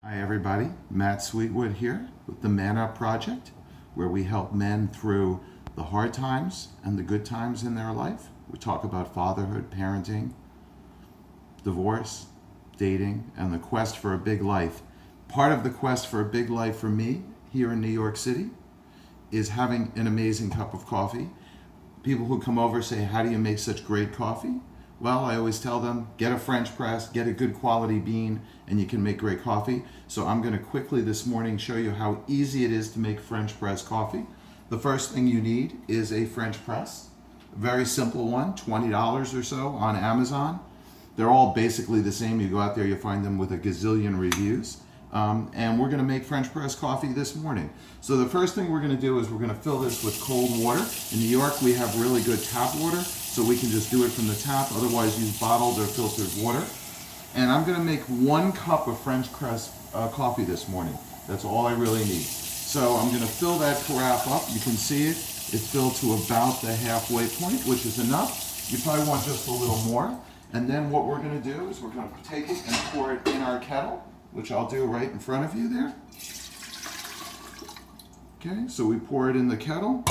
Hi everybody, Matt Sweetwood here with the Man Up Project, where we help men through the hard times and the good times in their life. We talk about fatherhood, parenting, divorce, dating, and the quest for a big life. Part of the quest for a big life for me here in New York City is having an amazing cup of coffee. People who come over say, how do you make such great coffee? Well, I always tell them, get a French press, get a good quality bean, and you can make great coffee. So I'm going to quickly this morning show you how easy it is to make French press coffee. The first thing you need is a French press. A very simple one, $20 or so on Amazon. They're all basically the same. You go out there, you find them with a gazillion reviews. And we're going to make French press coffee this morning. So the first thing we're going to do is we're going to fill this with cold water. In New York, we have really good tap water, so we can just do it from the tap. Otherwise, use bottled or filtered water. And I'm going to make 1 cup of French press coffee this morning. That's all I really need. So I'm going to fill that carafe up. You can see it. It's filled to about the halfway point, which is enough. You probably want just a little more. And then what we're going to do is we're going to take it and pour it in our kettle, which I'll do right in front of you there. Okay, so we pour it in the kettle,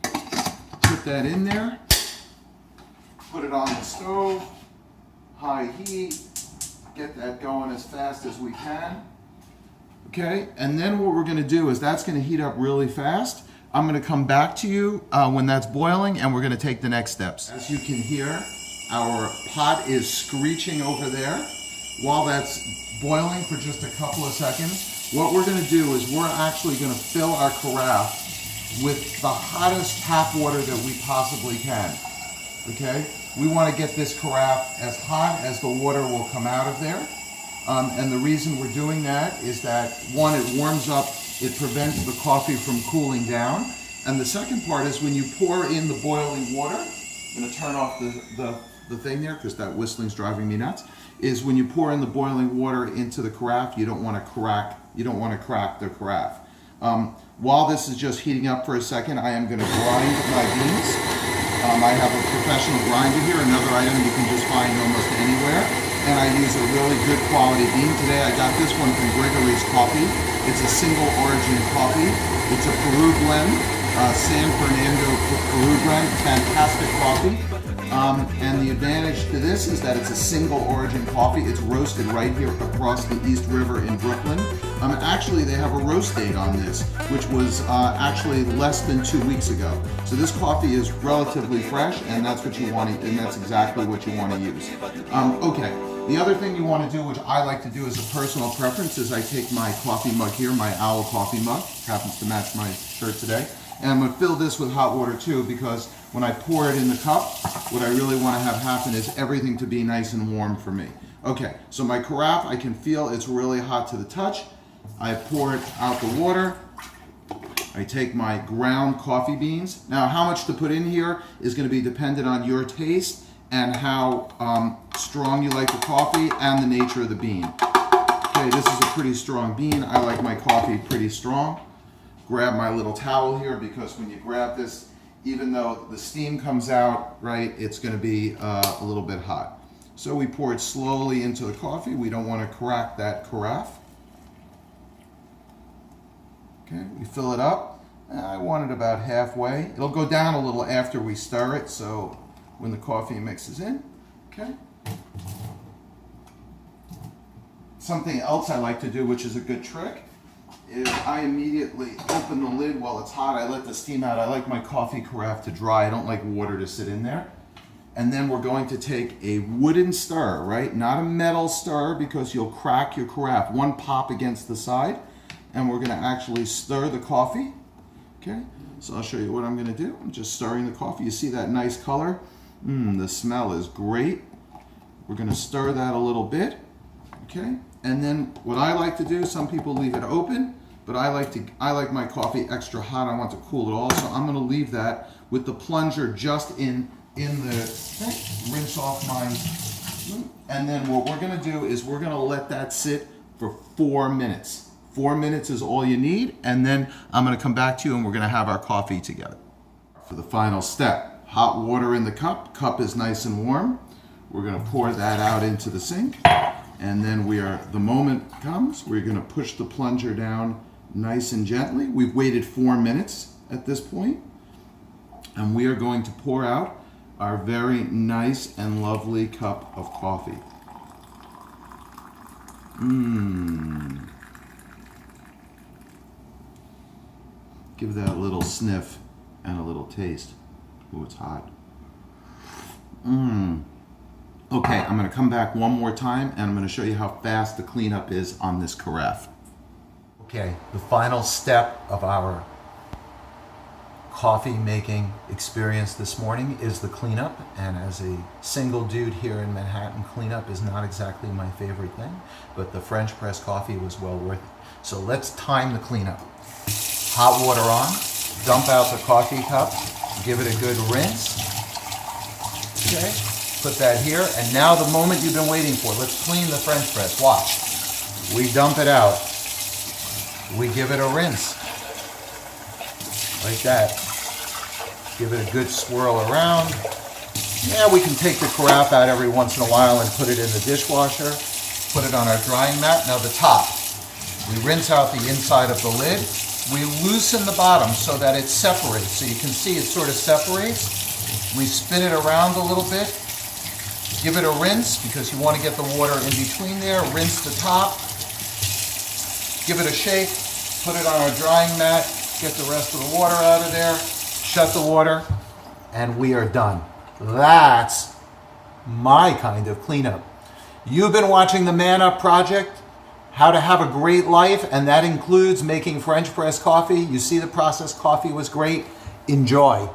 put that in there, put it on the stove, high heat, get that going as fast as we can. Okay, and then what we're gonna do is that's gonna heat up really fast. I'm gonna come back to you when that's boiling, and we're gonna take the next steps. As you can hear, our pot is screeching over there. While that's boiling for just a couple of seconds, what we're going to do is we're actually going to fill our carafe with the hottest tap water that we possibly can. Okay? We want to get this carafe as hot as the water will come out of there. And the reason we're doing that is that, one, it warms up, it prevents the coffee from cooling down. And the second part is when you pour in the boiling water, I'm going to turn off the thing there because that whistling's driving me nuts, is when you pour in the boiling water into the carafe, you don't want to crack the carafe. While this is just heating up for a second, I am going to grind my beans. I have a professional grinder here, another item you can just find almost anywhere, and I use a really good quality bean. Today I got this one from Gregory's Coffee. It's a single origin coffee. It's a Peru blend, San Fernando Peru blend, fantastic coffee. And the advantage to this is that it's a single origin coffee. It's roasted right here across the East River in Brooklyn. Actually, they have a roast date on this, which was actually less than 2 weeks ago. So this coffee is relatively fresh, and that's what you want to, and that's exactly what you want to use. Okay, the other thing you want to do, which I like to do as a personal preference, is I take my coffee mug here, my Owl coffee mug, happens to match my shirt today, and I'm going to fill this with hot water too, because when I pour it in the cup, what I really want to have happen is everything to be nice and warm for me. Okay, so my carafe, I can feel it's really hot to the touch. I pour it out the water. I take my ground coffee beans. Now, how much to put in here is going to be dependent on your taste and how strong you like the coffee and the nature of the bean. Okay, this is a pretty strong bean. I like my coffee pretty strong. Grab my little towel here, because when you grab this, even though the steam comes out, right, it's going to be a little bit hot. So we pour it slowly into the coffee. We don't want to crack that carafe. Okay, we fill it up. I want it about halfway. It'll go down a little after we stir it, so when the coffee mixes in. Okay. Something else I like to do, which is a good trick, is I immediately open the lid while it's hot. I let the steam out. I like my coffee carafe to dry. I don't like water to sit in there. And then we're going to take a wooden stir, right? Not a metal stir, because you'll crack your carafe. One pop against the side, and we're going to actually stir the coffee. Okay, so I'll show you what I'm going to do. I'm just stirring the coffee. You see that nice color? The smell is great. We're going to stir that a little bit. Okay, and then what I like to do, some people leave it open, but I like my coffee extra hot. I want to cool it all, so I'm going to leave that with the plunger just in the, okay, rinse off my, and then what we're going to do is we're going to let that sit for 4 minutes. 4 minutes is all you need, and then I'm going to come back to you and we're going to have our coffee together. For the final step, hot water in the cup. Cup is nice and warm. We're going to pour that out into the sink. And then the moment comes, we're gonna push the plunger down nice and gently. We've waited 4 minutes at this point, and we are going to pour out our very nice and lovely cup of coffee. Give that a little sniff and a little taste. Ooh, it's hot. Okay, I'm gonna come back one more time and I'm gonna show you how fast the cleanup is on this carafe. Okay, the final step of our coffee making experience this morning is the cleanup. And as a single dude here in Manhattan, cleanup is not exactly my favorite thing, but the French press coffee was well worth it. So let's time the cleanup. Hot water on, dump out the coffee cup, give it a good rinse. Okay, put that here, and now the moment you've been waiting for. Let's clean the French press. Watch. We dump it out. We give it a rinse. Like that. Give it a good swirl around. Yeah, we can take the carafe out every once in a while and put it in the dishwasher. Put it on our drying mat. Now the top. We rinse out the inside of the lid. We loosen the bottom so that it separates. So you can see it sort of separates. We spin it around a little bit. Give it a rinse because you want to get the water in between there. Rinse the top. Give it a shake. Put it on our drying mat. Get the rest of the water out of there. Shut the water. And we are done. That's my kind of cleanup. You've been watching the Man Up Project. How to have a great life, and that includes making French press coffee. You see the process. Coffee was great. Enjoy.